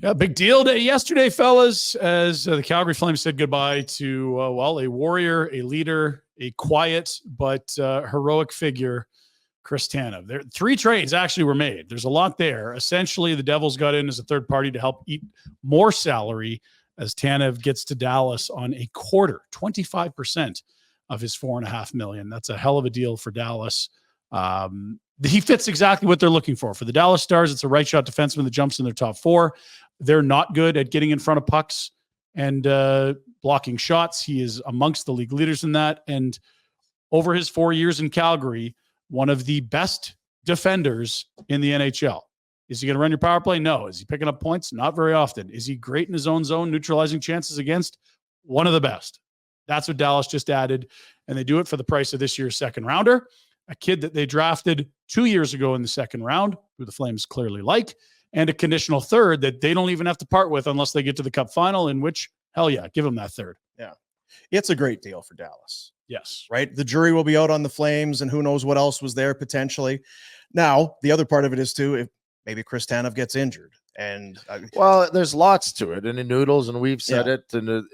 Yeah, big deal day yesterday, fellas, as the Calgary Flames said goodbye to, a warrior, a leader, a quiet but heroic figure, Chris Tanev. 3 trades actually were made. There's a lot there. Essentially, the Devils got in as a third party to help eat more salary as Tanev gets to Dallas on a quarter, 25% of his $4.5 million. That's a hell of a deal for Dallas. He fits exactly what they're looking for. For the Dallas Stars, it's a right shot defenseman that jumps in their top 4. They're not good at getting in front of pucks and blocking shots. He is amongst the league leaders in that. And over his 4 years in Calgary, one of the best defenders in the NHL. Is he going to run your power play? No. Is he picking up points? Not very often. Is he great in his own zone, neutralizing chances against? One of the best. That's what Dallas just added. And they do it for the price of this year's second rounder, a kid that they drafted 2 years ago in the second round, who the Flames clearly like, and a conditional third that they don't even have to part with unless they get to the Cup final, in which, hell yeah, give them that third. Yeah. It's a great deal for Dallas. Yes. Right? The jury will be out on the Flames, and who knows what else was there potentially. Now, the other part of it is, too, if maybe Chris Tanev gets injured. And well, there's lots to it. And in Noodles, and we've said it, and of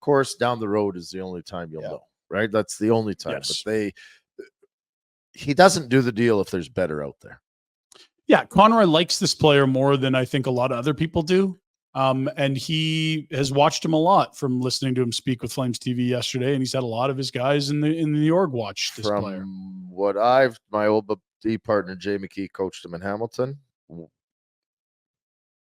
course, down the road is the only time you'll know, right? That's the only time. Yes. But he doesn't do the deal if there's better out there. Yeah, Conroy likes this player more than I think a lot of other people do. And he has watched him a lot from listening to him speak with Flames TV yesterday. And he's had a lot of his guys in the org watch this player. What my old D partner, Jay McKee, coached him in Hamilton.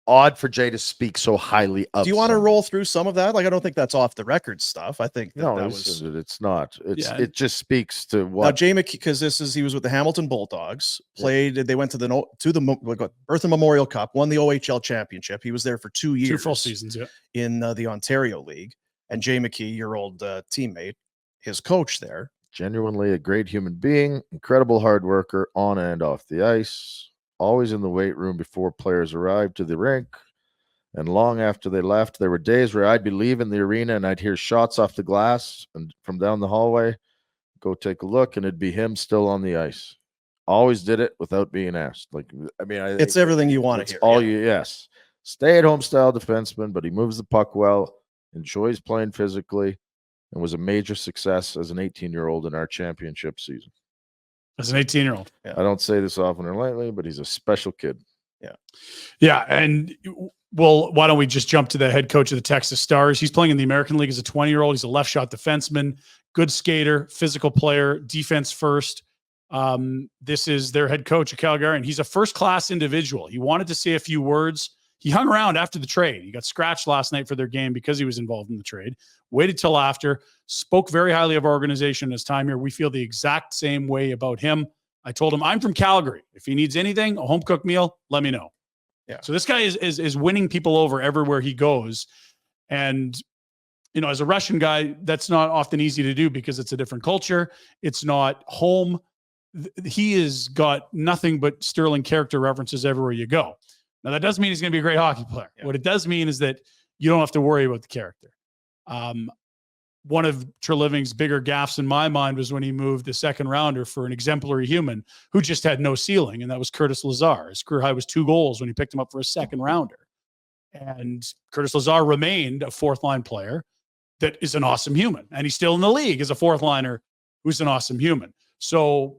Odd for Jay to speak so highly of. Do you want to roll through some of that? Like, I don't think that's off the record stuff. I think it's not. It just speaks to what now Jay McKee, because he was with the Hamilton Bulldogs. Played. They went to the Bertha Memorial Cup, won the OHL championship. He was there for 2 years, 2 full seasons, in the Ontario League. And Jay McKee, your old teammate, his coach there. Genuinely a great human being, incredible hard worker on and off the ice. Always in the weight room before players arrived to the rink. And long after they left, there were days where I'd be leaving the arena and I'd hear shots off the glass and from down the hallway, go take a look, and it'd be him still on the ice. Always did it without being asked. It's everything you want to hear. Yes. Stay-at-home style defenseman, but he moves the puck well, enjoys playing physically, and was a major success as an 18-year-old in our championship season. As an 18-year-old. Yeah. I don't say this often or lightly, but he's a special kid. Yeah. Yeah. And why don't we just jump to the head coach of the Texas Stars? He's playing in the American League as a 20-year-old. He's a left shot defenseman, good skater, physical player, defense first. This is their head coach of Calgary, and he's a first-class individual. He wanted to say a few words. He hung around after the trade. He got scratched last night for their game because he was involved in the trade. Waited till after, spoke very highly of our organization his time here. We feel the exact same way about him. I told him, I'm from Calgary. If he needs anything, a home-cooked meal, let me know. Yeah. So this guy is winning people over everywhere he goes. And, as a Russian guy, that's not often easy to do because it's a different culture. It's not home. He has got nothing but sterling character references everywhere you go. Now, that doesn't mean he's going to be a great hockey player. Yeah. What it does mean is that you don't have to worry about the character. One of Treliving's bigger gaffes in my mind was when he moved the second rounder for an exemplary human who just had no ceiling, and that was Curtis Lazar. His career high was 2 goals when he picked him up for a second rounder. And Curtis Lazar remained a fourth-line player that is an awesome human, and he's still in the league as a fourth-liner who's an awesome human. So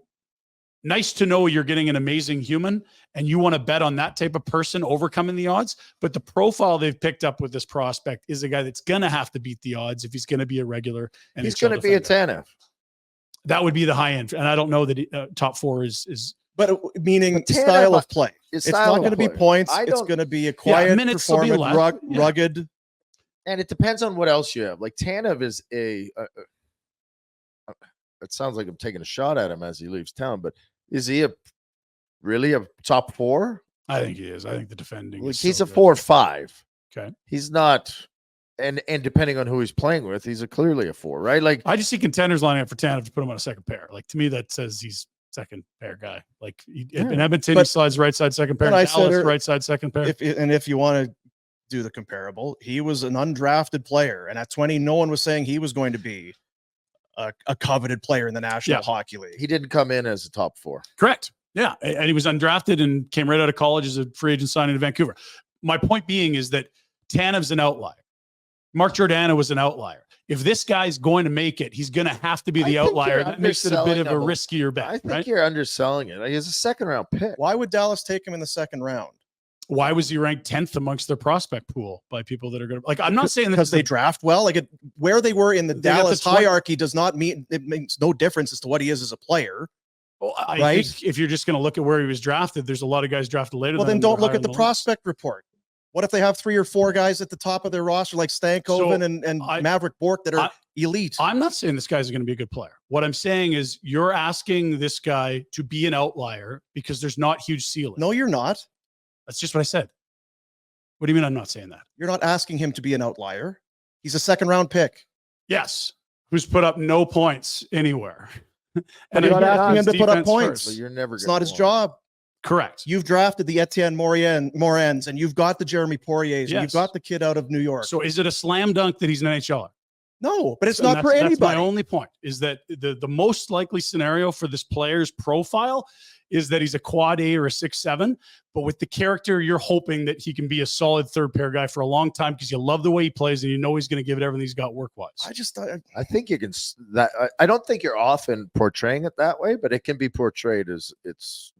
nice to know you're getting an amazing human and you want to bet on that type of person overcoming the odds. But the profile they've picked up with this prospect is a guy that's going to have to beat the odds if he's going to be a regular. And he's going to be a Tanev. That would be the high end. And I don't know that top 4 is. But meaning style of play. It's not going to be points. It's going to be a quiet, performance, rugged. And it depends on what else you have. Like Tanev is it sounds like I'm taking a shot at him as he leaves town, but is he really a top 4? I think he is. I think the defending is he's a 4 or 5. Okay. He's not, and depending on who he's playing with, he's clearly a 4, right? Like I just see contenders lining up for Tanev to put him on a second pair. Like to me, that says he's second pair guy. Like in Edmonton, he slides right side second pair. Dallas, right side second pair. If you want to do the comparable, he was an undrafted player, and at 20, no one was saying he was going to be a coveted player in the National Hockey League. He didn't come in as a top 4. Correct. Yeah. And he was undrafted and came right out of college as a free agent signing to Vancouver. my point being is that Tanev's an outlier. Mark Giordano was an outlier. If this guy's going to make it, he's going to have to be the outlier. That makes it a bit of a riskier bet. I think right? you're underselling it. He's a second-round pick. Why would Dallas take him in the second round? Why was he ranked 10th amongst their prospect pool by people that are going to like? I'm not saying that because they draft well. Like where they were in the Dallas hierarchy does not mean it makes no difference as to what he is as a player. Well, I think if you're just going to look at where he was drafted, there's a lot of guys drafted later. Well, then don't look at the prospect report. What if they have 3 or 4 guys at the top of their roster, like Stankoven and Maverick Bork, that are elite? I'm not saying this guy's going to be a good player. What I'm saying is you're asking this guy to be an outlier because there's not huge ceiling. No, you're not. That's just what I said. What do you mean I'm not saying that? You're not asking him to be an outlier. He's a second-round pick. Yes. Who's put up no points anywhere. And you're not asking him to put up points. But you're never. It's not his job. Correct. You've drafted the Etienne Morens, and you've got the Jeremy Poiriers, and you've got the kid out of New York. So is it a slam dunk that he's an NHLer? No, but it's not for anybody. That's my only point, is that the most likely scenario for this player's profile is that he's a quad A or a 6'7", but with the character, you're hoping that he can be a solid third pair guy for a long time because you love the way he plays and you know he's going to give it everything he's got work-wise. I think you can that. I don't think you're often portraying it that way, but it can be portrayed as it's.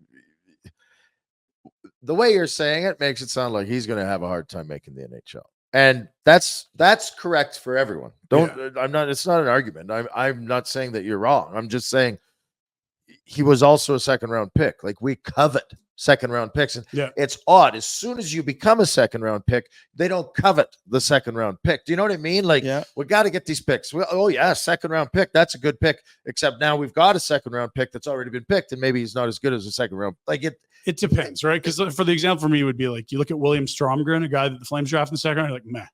The way you're saying it makes it sound like he's going to have a hard time making the NHL. And that's correct for everyone. It's not an argument. I'm not saying that you're wrong. I'm just saying he was also a second round pick. Like, we covet second round picks. And it's odd. As soon as you become a second round pick, they don't covet the second round pick. Do you know what I mean? Like, we got to get these picks. Second round pick. That's a good pick. Except now we've got a second round pick that's already been picked, and maybe he's not as good as a second round. Like, it depends, right? Because for the example for me would be like, you look at William Stromgren, a guy that the Flames draft in the second round, you're like, meh,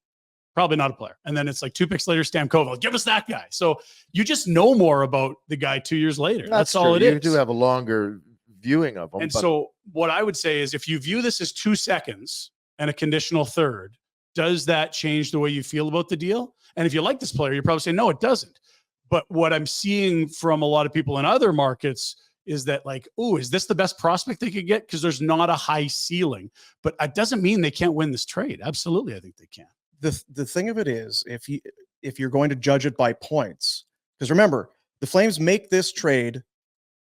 probably not a player. And then it's like 2 picks later, Stamkos, give us that guy. So you just know more about the guy 2 years later. That's all it is. You do have a longer viewing of him. And so what I would say is, if you view this as 2 seconds and a conditional third, does that change the way you feel about the deal? And if you like this player, you probably say, no, it doesn't. But what I'm seeing from a lot of people in other markets is that, like, oh, is this the best prospect they could get? Because there's not a high ceiling, but it doesn't mean they can't win this trade. Absolutely, I think they can. The thing of it is, if you're going to judge it by points, because remember, the Flames make this trade,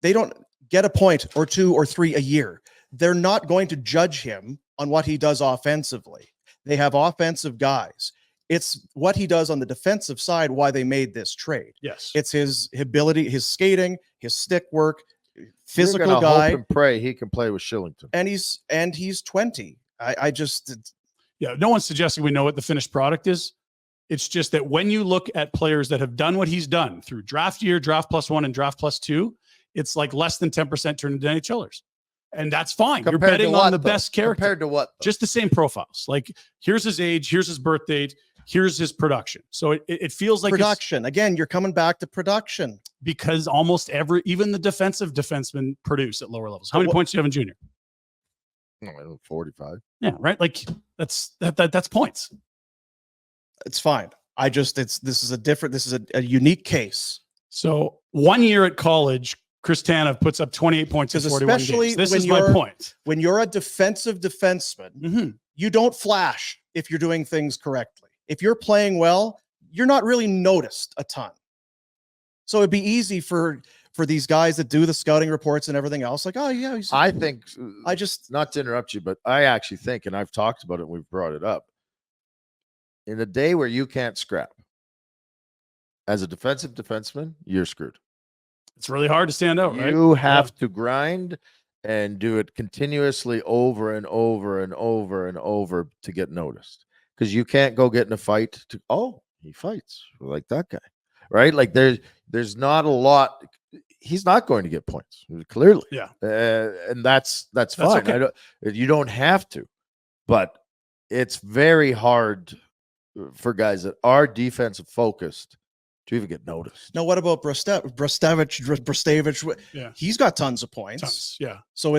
they don't get a point or 2 or 3 a year. They're not going to judge him on what he does offensively. They have offensive guys. It's what he does on the defensive side why they made this trade. Yes, it's his ability, his skating, his stick work. Physical guy. Hope and pray he can play with Shillington, and he's 20. No one's suggesting we know what the finished product is. It's just that when you look at players that have done what he's done through draft year, draft +1, and draft +2, it's like less than 10% turned into NHLers, and that's fine. You're betting on the best character. Compared to what? Just the same profiles. Like, here's his age, here's his birth date, here's his production. So it feels like production. Again, you're coming back to production. Because almost even the defensive defensemen produce at lower levels. How many points do you have in junior? 45. Yeah, right. Like, that's points. It's fine. This is a unique case. So 1 year at college, Chris Tanev puts up 28 points in 41 games. This is my point. When you're a defensive defenseman, you don't flash if you're doing things correctly. If you're playing well, you're not really noticed a ton. So it'd be easy for these guys that do the scouting reports and everything else. Like, oh yeah, not to interrupt you, but I actually think, and I've talked about it and we've brought it up, in a day where you can't scrap as a defensive defenseman, you're screwed. It's really hard to stand out, right? You have to grind and do it continuously over and over and over and over to get noticed. Because you can't go get in a fight he fights like that guy. Right? Like, there's not a lot. He's not going to get points, clearly. Yeah. And that's fine. Okay. You don't have to, but it's very hard for guys that are defensive focused to even get noticed. Now, what about Brostevich? Yeah. He's got tons of points. Tons, yeah. So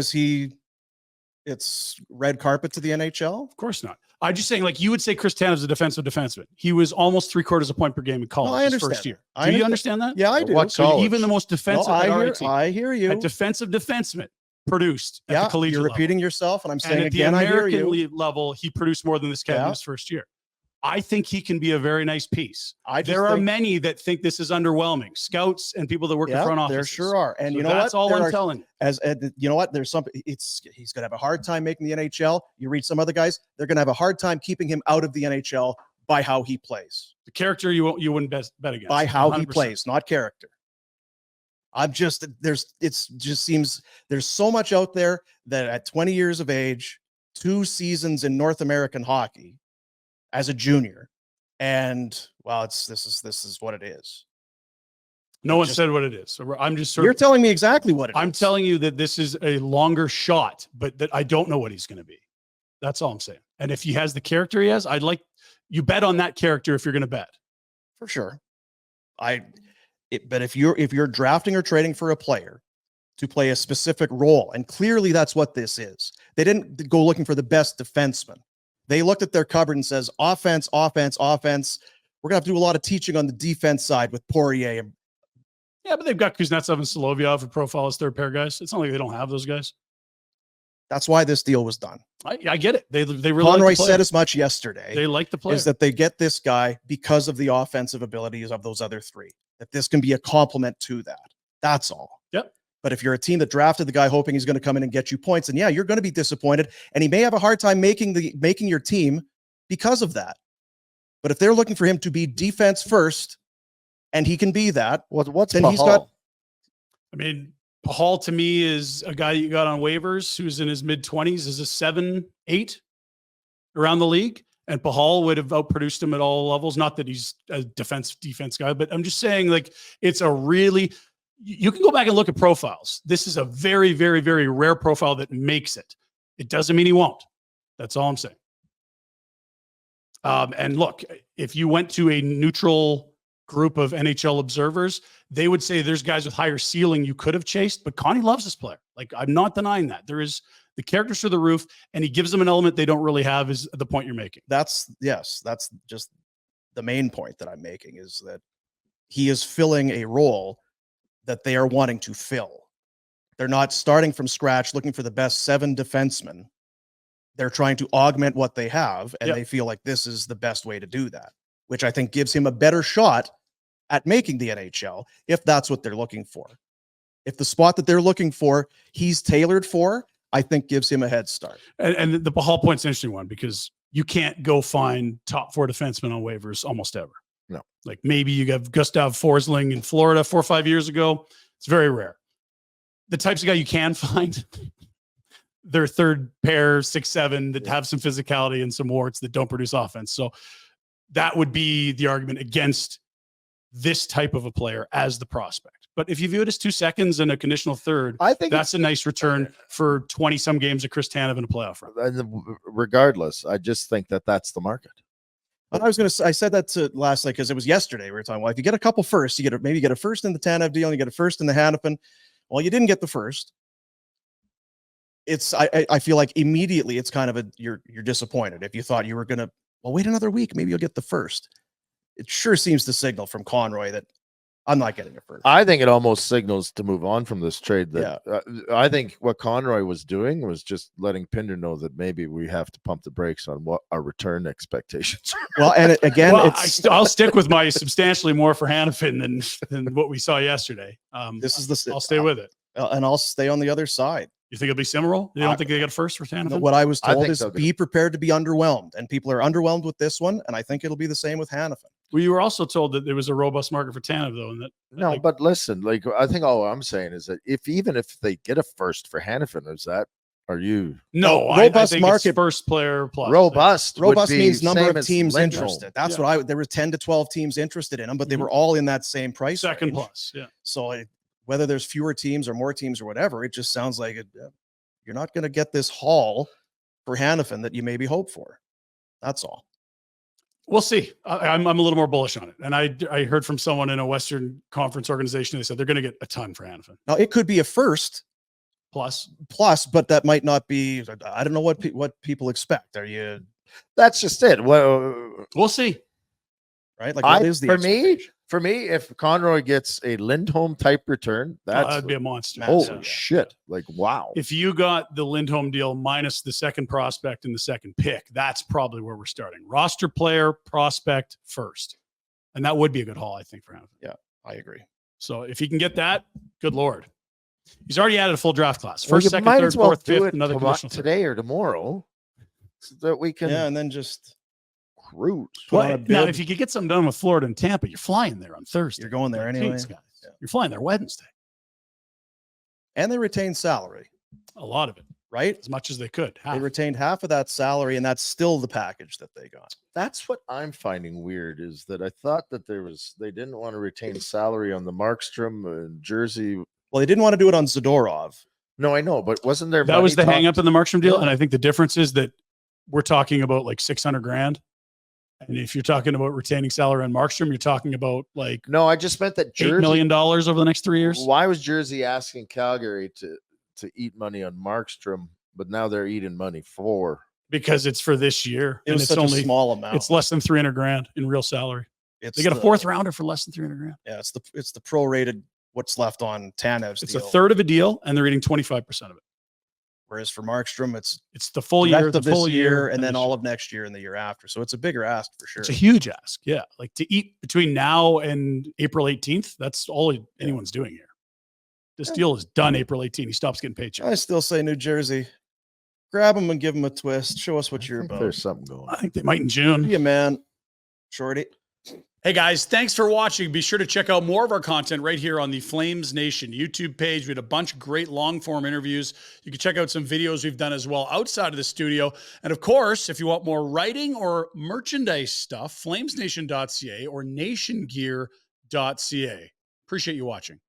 it's red carpet to the NHL? Of course not. I'm just saying, like, you would say Chris Tanev's a defensive defenseman. He was almost 3/4 a point per game in college his first year. Do you understand that? Yeah, I do. So even the most defensive I hear you. A defensive defenseman produced at Yeah, the collegiate you're level. repeating yourself, and I'm And saying at the again, I hear American you. League level, he produced more than this cat in his first year. I think he can be a very nice piece. There are many that think this is underwhelming. Scouts and people that work in front offices. There sure are. And So you know what? that's all I'm telling you. You know what? He's going to have a hard time making the NHL. You read some other guys, they're going to have a hard time keeping him out of the NHL by how he plays. The character you wouldn't bet against. By how 100%. he plays, not character. Seems there's so much out there that at 20 years of age, 2 seasons in North American hockey as a junior, and well, this is what it is. No one said what it is. So I'm just you're telling me exactly what it is. I'm telling you that this is a longer shot, but that I don't know what he's going to be. That's all I'm saying. And if he has the character he has, I'd like you bet on that character if you're going to bet. For sure. But if you're drafting or trading for a player to play a specific role, and clearly that's what this is. They didn't go looking for the best defenseman. They looked at their cupboard and says, offense, offense, offense. We're going to have to do a lot of teaching on the defense side with Poirier. Yeah, but they've got Kuznetsov and Solovyov for profile as third pair guys. It's not like they don't have those guys. That's why this deal was done. I get it. They really Conroy like the said as much yesterday. They like the player. Is that they get this guy because of the offensive abilities of those other 3. That this can be a complement to that. That's all. Yep. But if you're a team that drafted the guy hoping he's going to come in and get you points, and yeah, you're going to be disappointed, and he may have a hard time making your team because of that. But if they're looking for him to be defense first, and he can be that, what's then Pahal? he's got. I mean, Pahal to me is a guy you got on waivers who's in his mid-20s, is a 7-8 around the league. And Pahal would have outproduced him at all levels. Not that he's a defense guy, but I'm just saying, like, it's a really, you can go back and look at profiles. This is a very, very, very rare profile that makes it. It doesn't mean he won't. That's all I'm saying. And look, if you went to a neutral group of NHL observers, they would say there's guys with higher ceiling you could have chased, but Connie loves this player. Like, I'm not denying that. There is the characters through the roof, and he gives them an element they don't really have, is the point you're making. That's just the main point that I'm making, is that he is filling a role that they are wanting to fill. They're not starting from scratch looking for the best 7 defensemen. They're trying to augment what they have, and they feel like this is the best way to do that, which I think gives him a better shot at making the NHL if that's what they're looking for. If the spot that they're looking for, he's tailored for, I think gives him a head start. And the Pahal point's an interesting one, because you can't go find top 4 defensemen on waivers almost ever. No. Like, maybe you have Gustav Forsling in Florida 4 or 5 years ago. It's very rare. The types of guy you can find, they're third pair, 6'7", that have some physicality and some warts that don't produce offense. So that would be the argument against this type of a player as the prospect. But if you view it as 2 seconds and a conditional third, I think that's a nice return for 20-some games of Chris Tanev in a playoff run. And regardless, I just think that that's the market. But I said that to last night because it was yesterday. We were talking, well, if you get a couple firsts, maybe get a first in the Tanev deal, and you get a first in the Hanifin. Well, you didn't get the first. I feel like immediately it's kind of you're disappointed. If you thought you were going to, well, wait another week, maybe you'll get the first. It sure seems to signal from Conroy that I'm not getting a first. I think it almost signals to move on from this trade. That I think what Conroy was doing was just letting Pinder know that maybe we have to pump the brakes on what our return expectations are. Well, and again, I'll stick with my substantially more for Hanifin than what we saw yesterday. I'll stay with it, and I'll stay on the other side. You think it'll be Cimarron? You don't think they got first for Hanifin? What I was told is be prepared to be underwhelmed, and people are underwhelmed with this one, and I think it'll be the same with Hanifin. Well, you were also told that there was a robust market for Tanev, though. And that but listen, like, I think all I'm saying is that even if they get a first for Hanifin, robust I think market, it's first player plus robust means number of teams interested. That's what there were 10 to 12 teams interested in them, but they were all in that same price second range. plus. Yeah. So whether there's fewer teams or more teams or whatever, it just sounds like you're not going to get this haul for Hanifin that you maybe hope for. That's all. We'll see. I'm a little more bullish on it. And I heard from someone in a Western Conference organization, they said they're going to get a ton for Hanifin. Now, it could be a first plus, but that might not be. I don't know what people expect. That's just it. Well, we'll see. Right? Like, what is the for me? For me, if Conroy gets a Lindholm type return, That'd be a monster. holy Yeah. shit. Like, wow. If you got the Lindholm deal minus the second prospect and the second pick, that's probably where we're starting. Roster player, prospect first. And that would be a good haul, I think, for him. Yeah, I agree. So if he can get that, good Lord. He's already added a full draft class. Well, First, you second, might third, as well fourth, do fifth, it another conditional third. today or tomorrow so that we can Yeah, and then just cruise. put on a Well, now, bib. if you could get something done with Florida and Tampa, you're flying there on Thursday. You're going there Like anyway. Kings guys. Yeah. You're flying there Wednesday. And they retained salary, A lot of it, right? as much as they could. They Half. retained half of that salary, and that's still the package that they got. That's what I'm finding weird is that I thought that they didn't want to retain salary on the Markstrom jersey. Well, they didn't want to do it on Zadorov. No, I know, but wasn't there That was the money hang up talked- in the Markstrom deal. Yeah. And I think the difference is that we're talking about like 600 grand. And if you're talking about retaining salary on Markstrom, you're talking about like No, I just meant that $8 Jersey. million over the next 3 years. Why was Jersey asking Calgary to eat money on Markstrom, but now they're eating money for? Because it's for this year. It and was it's such only a small amount. it's less than 300 grand in real salary. It's They get a the- fourth rounder for less than 300 grand. Yeah, it's the prorated what's left on Tanev's It's deal. a third of a deal, and they're eating 25% of it. Whereas for Markstrom, it's It's the full the year, rest the of this full year, and then this all year. of next year and the year after. So it's a bigger ask for sure. It's a huge ask. Yeah. Like to eat between now and April 18th, that's all anyone's doing here. This deal is done April 18th. He stops getting paid. I still say New Jersey, grab him and give him a twist. Show us what I you're think about. there's something going I on. think they might in June. Yeah, man. Shorty. Hey guys, thanks for watching. Be sure to check out more of our content right here on the Flames Nation YouTube page. We had a bunch of great long form interviews. You can check out some videos we've done as well outside of the studio. And of course, if you want more writing or merchandise stuff, flamesnation.ca or nationgear.ca. Appreciate you watching.